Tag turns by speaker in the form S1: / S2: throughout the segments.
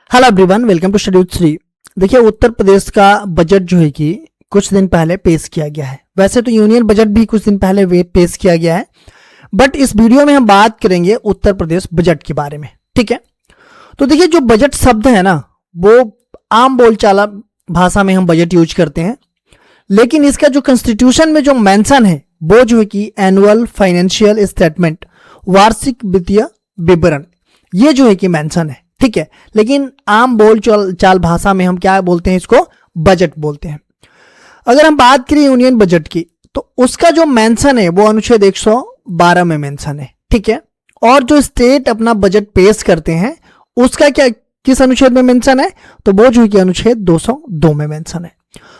S1: Hello everyone, welcome to study with Shri. देखिए, उत्तर प्रदेश का budget जो है कि कुछ दिन पहले पेश किया गया है। वैसे तो यूनियन बजट भी कुछ दिन पहले पेश किया गया है, बट इस वीडियो में हम बात करेंगे उत्तर प्रदेश बजट के बारे में। ठीक है, तो देखिए, जो बजट शब्द है ना, वो आम बोलचाला भाषा में हम बजट यूज करते हैं, लेकिन इसका जो कॉन्स्टिट्यूशन में जो मेंशन है वो जो है कि एनुअल फाइनेंशियल स्टेटमेंट, वार्षिक वित्तीय विवरण, ये जो है कि मेंशन है। ठीक है, लेकिन आम बोल चाल भाषा में हम क्या बोलते हैं, इसको बजट बोलते हैं। अगर हम बात करें यूनियन बजट की, तो उसका जो मेंशन है वो अनुच्छेद 112 में मेंशन है। ठीक है, और जो स्टेट अपना बजट पेश करते हैं उसका क्या किस अनुच्छेद में मेंशन है, तो वो जो है कि अनुच्छेद 202 में मेंशन है।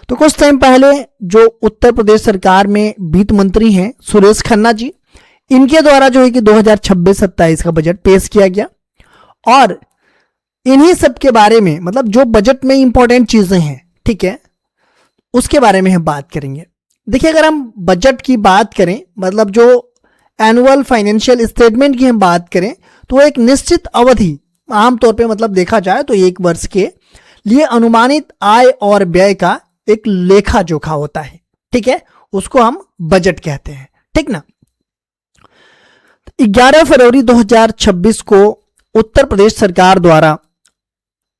S1: तो कुछ टाइम पहले जो उत्तर प्रदेश सरकार में वित्त मंत्री हैं सुरेश खन्ना जी, इनके द्वारा जो है कि 2026-27 का बजट पेश किया गया, और इन्हीं सब के बारे में, मतलब जो बजट में इंपॉर्टेंट चीजें हैं, ठीक है, उसके बारे में हम बात करेंगे। देखिए, अगर हम बजट की बात करें, मतलब जो एनुअल फाइनेंशियल स्टेटमेंट की हम बात करें, तो एक निश्चित अवधि, आमतौर पे मतलब देखा जाए तो एक वर्ष के लिए अनुमानित आय और व्यय का एक लेखा जोखा होता है। ठीक है, उसको हम बजट कहते हैं। ठीक ना। 11 फरवरी 2026 को उत्तर प्रदेश सरकार द्वारा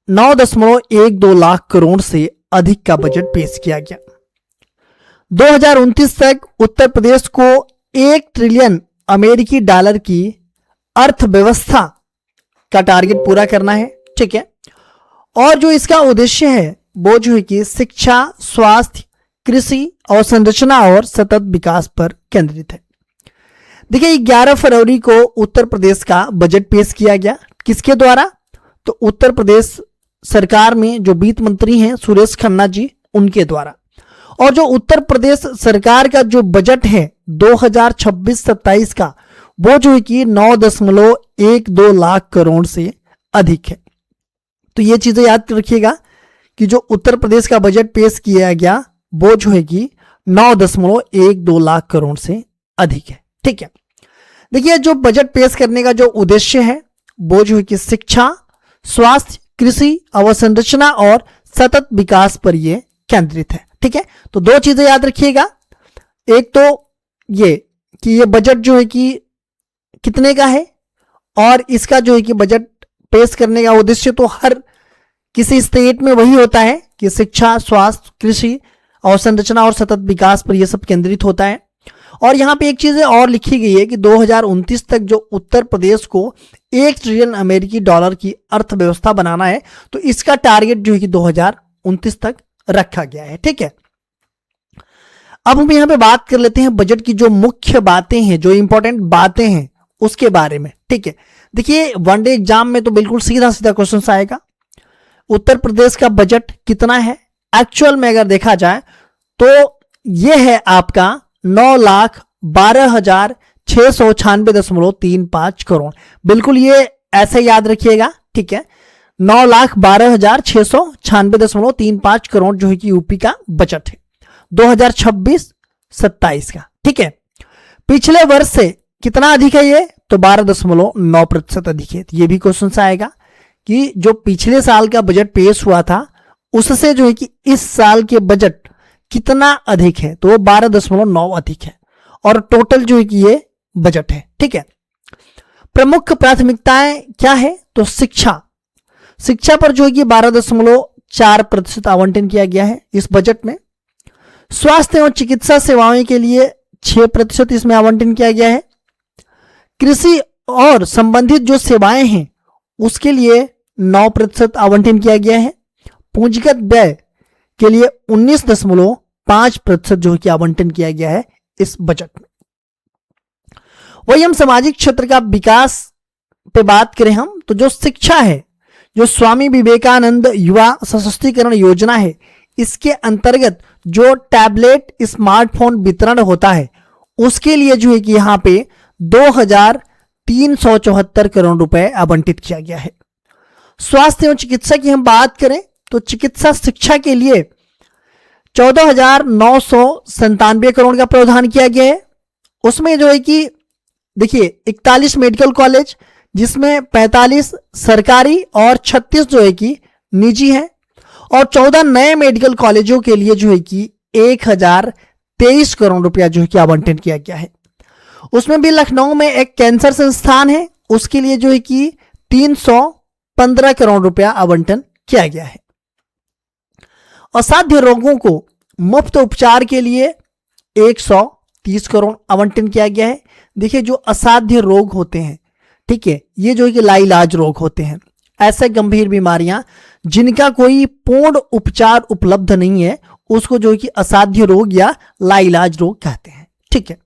S1: 9.12 लाख करोड़ से अधिक का बजट पेश किया गया। 2029 तक उत्तर प्रदेश को 1 ट्रिलियन अमेरिकी डॉलर की अर्थव्यवस्था का टारगेट पूरा करना है। ठीक है, और जो इसका उद्देश्य है वो जो है कि शिक्षा, स्वास्थ्य, कृषि, अवसंरचना और सतत विकास पर केंद्रित है। देखिए, 11 फरवरी को उत्तर प्रदेश का बजट पेश किया गया। किसके द्वारा? तो उत्तर प्रदेश सरकार में जो वित्त मंत्री हैं सुरेश खन्ना जी, उनके द्वारा। और जो उत्तर प्रदेश सरकार का जो बजट है 2026-27 का, वो जो है कि 9.12 लाख करोड़ से अधिक है। तो ये चीजें याद रखिएगा कि जो उत्तर प्रदेश का बजट पेश किया गया वो जो है कि 9.12 लाख करोड़ से अधिक है। ठीक है, देखिए, जो बजट पेश करने का जो उद्देश्य है वो जो है कि शिक्षा, स्वास्थ्य, कृषि, अवसंरचना और सतत विकास पर यह केंद्रित है। ठीक है, तो दो चीजें याद रखिएगा। एक तो ये कि ये बजट जो है कि कितने का है, और इसका जो है कि बजट पेश करने का उद्देश्य तो हर किसी स्टेट में वही होता है कि शिक्षा, स्वास्थ्य, कृषि, अवसंरचना और सतत विकास पर यह सब केंद्रित होता है। और यहाँ पे एक चीज और लिखी गई है कि 2029 तक जो उत्तर प्रदेश को 1 ट्रिलियन अमेरिकी डॉलर की अर्थव्यवस्था बनाना है, तो इसका टारगेट जो है कि 2029 तक रखा गया है। ठीक है, अब हम यहाँ पे बात कर लेते हैं बजट की जो मुख्य बातें हैं, जो इंपॉर्टेंट बातें हैं उसके बारे में। ठीक है, देखिए, वनडे एग्जाम में तो बिल्कुल सीधा सीधा क्वेश्चन आएगा, उत्तर प्रदेश का बजट कितना है। एक्चुअल में अगर देखा जाए तो यह है आपका 9,12,696.35 करोड़। बिल्कुल ये ऐसे याद रखिएगा। ठीक है, 9,12,696.35 करोड़ जो है कि यूपी का बजट है 2026-27 का। ठीक है, पिछले वर्ष से कितना अधिक है ये, तो 12.9% अधिक है। ये भी क्वेश्चन आएगा कि जो पिछले साल का बजट पेश हुआ था उससे जो है कि इस साल के बजट कितना अधिक है, तो वो 12.9 अधिक है, और टोटल जो है कि ये बजट है। ठीक है, प्रमुख प्राथमिकताएं क्या है, तो शिक्षा पर जो है कि 12.4% आवंटन किया गया है इस बजट में। स्वास्थ्य एवं चिकित्सा सेवाओं के लिए 6% इसमें आवंटन किया गया है। कृषि और संबंधित जो सेवाएं हैं उसके लिए 9% आवंटन किया गया है। पूंजीगत व्यय के लिए 19.5% जो कि आवंटन किया गया है इस बजट में। वही हम सामाजिक क्षेत्र का विकास पे बात करें हम, तो जो शिक्षा है, जो स्वामी विवेकानंद युवा सशक्तिकरण योजना है, इसके अंतर्गत जो टैबलेट स्मार्टफोन वितरण होता है उसके लिए जो है कि यहाँ पे 2,374 करोड़ रुपए आवंटित किया गया है। स्वास्थ्य एवं चिकित्सा की हम बात करें तो चिकित्सा शिक्षा के लिए 14,997 करोड़ का प्रावधान किया गया है। उसमें जो है कि देखिए 41 मेडिकल कॉलेज, जिसमें 45 सरकारी और 36 जो है कि निजी है, और 14 नए मेडिकल कॉलेजों के लिए जो है कि 1023 करोड़ रुपया जो है कि आवंटन किया गया है। उसमें भी लखनऊ में एक कैंसर संस्थान है, उसके लिए जो है कि 315 करोड़ रुपया आवंटन किया गया है। असाध्य रोगों को मुफ्त उपचार के लिए 130 करोड़ आवंटन किया गया है। देखिए, जो असाध्य रोग होते हैं, ठीक है, ये जो है कि लाइलाज रोग होते हैं, ऐसे गंभीर बीमारियां जिनका कोई पूर्ण उपचार उपलब्ध नहीं है, उसको जो है कि असाध्य रोग या लाइलाज रोग कहते हैं। ठीक है,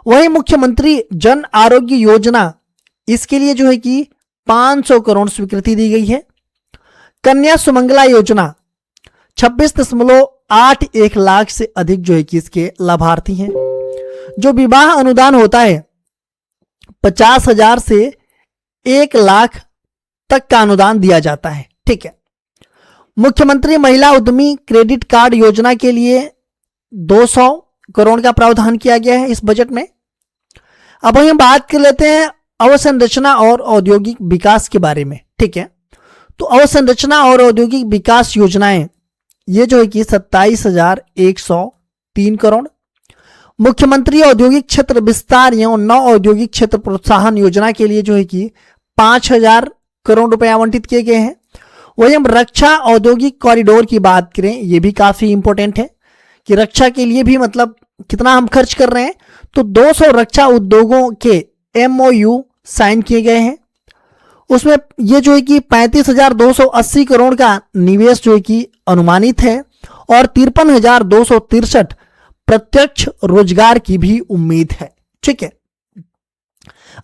S1: वही मुख्यमंत्री जन आरोग्य योजना, इसके लिए जो है कि 500 करोड़ स्वीकृति दी गई है। कन्या सुमंगला योजना 26.81 लाख से अधिक जो है कि इसके लाभार्थी हैं। जो विवाह अनुदान होता है 50,000 से 1 लाख तक का अनुदान दिया जाता है। ठीक है, मुख्यमंत्री महिला उद्यमी क्रेडिट कार्ड योजना के लिए 200 करोड़ का प्रावधान किया गया है इस बजट में। अब हम बात कर लेते हैं अवसंरचना और औद्योगिक विकास के बारे में। ठीक है, तो अवसंरचना और औद्योगिक विकास योजनाएं, ये जो है कि 27,103 करोड़। मुख्यमंत्री औद्योगिक क्षेत्र विस्तार एवं नव औद्योगिक क्षेत्र प्रोत्साहन योजना के लिए जो है कि 5,000 करोड़ रुपए आवंटित किए गए हैं। वही हम रक्षा औद्योगिक कॉरिडोर की बात करें, ये भी काफी इंपॉर्टेंट है कि रक्षा के लिए भी मतलब कितना हम खर्च कर रहे हैं, तो 200 रक्षा उद्योगों के MOU साइन किए गए हैं। उसमें ये जो है कि 35,280 करोड़ का निवेश जो है कि अनुमानित है, और 53,263 प्रत्यक्ष रोजगार की भी उम्मीद है। ठीक है,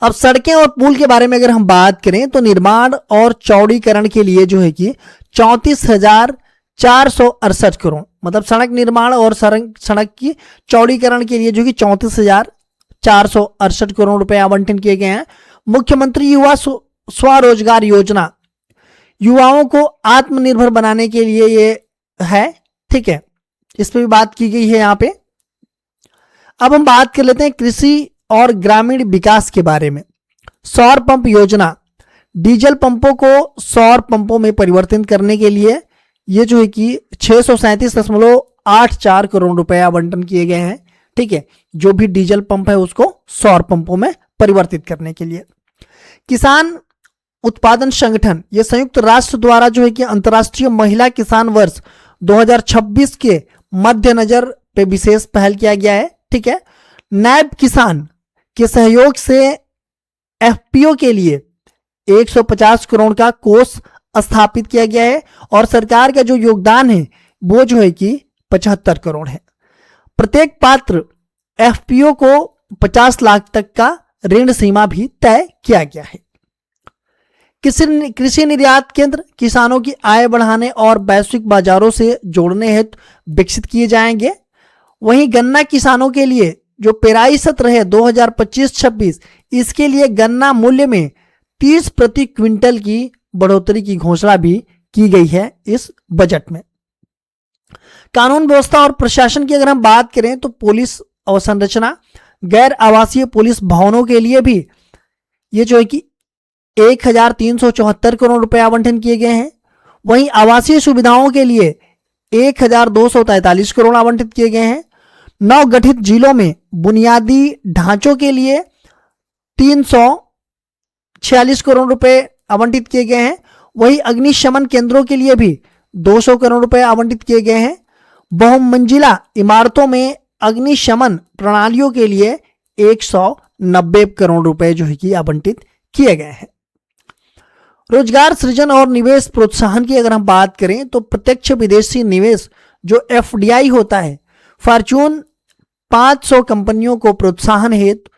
S1: अब सड़कें और पुल के बारे में अगर हम बात करें, तो निर्माण और चौड़ीकरण के लिए जो है कि 34,468 करोड़, मतलब सड़क निर्माण और सड़क की चौड़ीकरण के लिए जो कि 34,468 करोड़ रुपए आवंटन किए गए हैं। मुख्यमंत्री युवा स्वरोजगार योजना, युवाओं को आत्मनिर्भर बनाने के लिए ये है। ठीक है, इस पर भी बात की गई है यहाँ पे। अब हम बात कर लेते हैं कृषि और ग्रामीण विकास के बारे में। सौर पंप योजना, डीजल पंपों को सौर पंपों में परिवर्तित करने के लिए ये जो है कि 637.84 करोड़ रुपए आवंटन किए गए हैं। ठीक है, जो भी डीजल पंप है उसको सौर पंपों में परिवर्तित करने के लिए। किसान उत्पादन संगठन, ये संयुक्त राष्ट्र द्वारा जो है कि अंतर्राष्ट्रीय महिला किसान वर्ष 2026 के मद्देनजर पे विशेष पहल किया गया है। ठीक है, नैब किसान के सहयोग से FPO के लिए 150 करोड़ का कोष स्थापित किया गया है, और सरकार का जो योगदान है वो जो है कि 75 करोड़ है। प्रत्येक पात्र FPO को 50 लाख तक का ऋण सीमा भी तय किया गया है। कृषि निर्यात केंद्र किसानों की आय बढ़ाने और वैश्विक बाजारों से जोड़ने हेतु विकसित किए जाएंगे। वहीं गन्ना किसानों के लिए जो पेराई सत्र है 2025-26, इसके लिए गन्ना मूल्य में 30 प्रति क्विंटल की बढ़ोतरी की घोषणा भी की गई है इस बजट में। कानून व्यवस्था और प्रशासन की अगर हम बात करें, तो पुलिस अवसंरचना, गैर आवासीय पुलिस भवनों के लिए भी ये जो है कि 1,374 करोड़ रुपए आवंटन किए गए हैं। वहीं आवासीय सुविधाओं के लिए 1,243 करोड़ आवंटित किए गए हैं। नवगठित जिलों में बुनियादी ढांचों के लिए 346 करोड़ रुपए आवंटित किए गए हैं। वहीं अग्निशमन केंद्रों के लिए भी 200 करोड़ रुपए आवंटित किए गए हैं। बहुमंजिला इमारतों में अग्निशमन प्रणालियों के लिए 190 करोड़ रुपए जो है कि आवंटित किए गए हैं। रोजगार सृजन और निवेश प्रोत्साहन की अगर हम बात करें, तो प्रत्यक्ष विदेशी निवेश जो FDI होता है, फॉर्च्यून 500 कंपनियों को प्रोत्साहन हेतु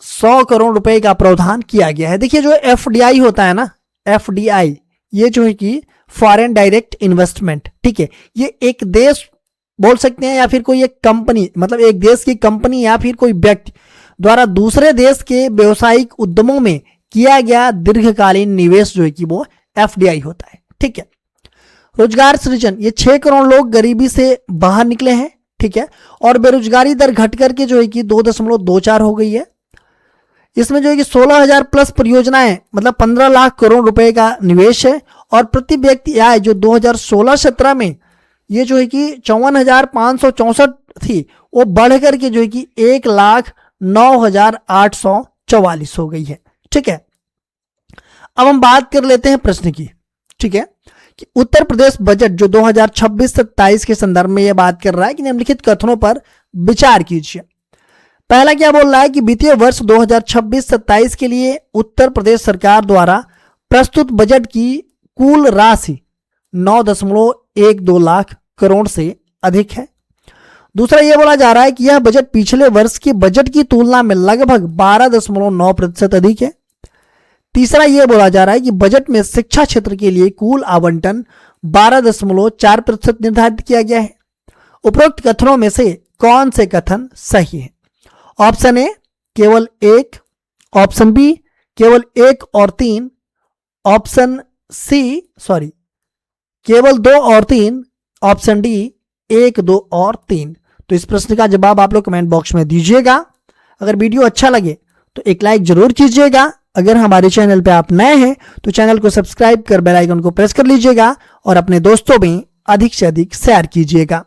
S1: 100 करोड़ रुपए का प्रावधान किया गया है। देखिए, जो FDI होता है ना, FDI, ये जो है कि फॉरेन डायरेक्ट इन्वेस्टमेंट, ठीक है, ये एक देश बोल सकते हैं या फिर कोई एक कंपनी, मतलब एक देश की कंपनी या फिर कोई व्यक्ति द्वारा दूसरे देश के व्यवसायिक उद्यमों में किया गया दीर्घकालीन निवेश जो है कि वो FDI होता है। ठीक है, रोजगार सृजन, ये 6 करोड़ लोग गरीबी से बाहर निकले हैं। ठीक है, और बेरोजगारी दर घट करके जो है कि 2.24 हो गई है। इसमें जो है कि 16,000 प्लस परियोजनाएं, मतलब 15 लाख करोड़ रुपए का निवेश है। और प्रति व्यक्ति आय जो 2016-17 में ये जो है कि 54,564 थी, वो बढ़ करके जो है कि 1,09,844 हो गई है। ठीक है, अब हम बात कर लेते हैं प्रश्न की। ठीक है, कि उत्तर प्रदेश बजट जो 2026-27 के संदर्भ में यह बात कर रहा है कि निम्नलिखित कथनों पर विचार कीजिए। पहला क्या बोल रहा है कि वित्तीय वर्ष 2026-27 के लिए उत्तर प्रदेश सरकार द्वारा प्रस्तुत बजट की कुल राशि 9.12 लाख करोड़ से अधिक है। दूसरा यह बोला जा रहा है कि यह बजट पिछले वर्ष के बजट की तुलना में लगभग 12.9% अधिक है। तीसरा यह बोला जा रहा है कि बजट में शिक्षा क्षेत्र के लिए कुल आवंटन 12.4% निर्धारित किया गया है। उपरोक्त कथनों में से कौन से कथन सही है? ऑप्शन ए केवल 1, ऑप्शन बी केवल 1 और 3, ऑप्शन सी केवल 2 और 3, ऑप्शन डी 1, 2 और 3। तो इस प्रश्न का जवाब आप लोग कमेंट बॉक्स में दीजिएगा। अगर वीडियो अच्छा लगे तो एक लाइक जरूर कीजिएगा। अगर हमारे चैनल पे आप नए हैं तो चैनल को सब्सक्राइब कर बेल आइकन को प्रेस कर लीजिएगा और अपने दोस्तों में अधिक से अधिक शेयर कीजिएगा।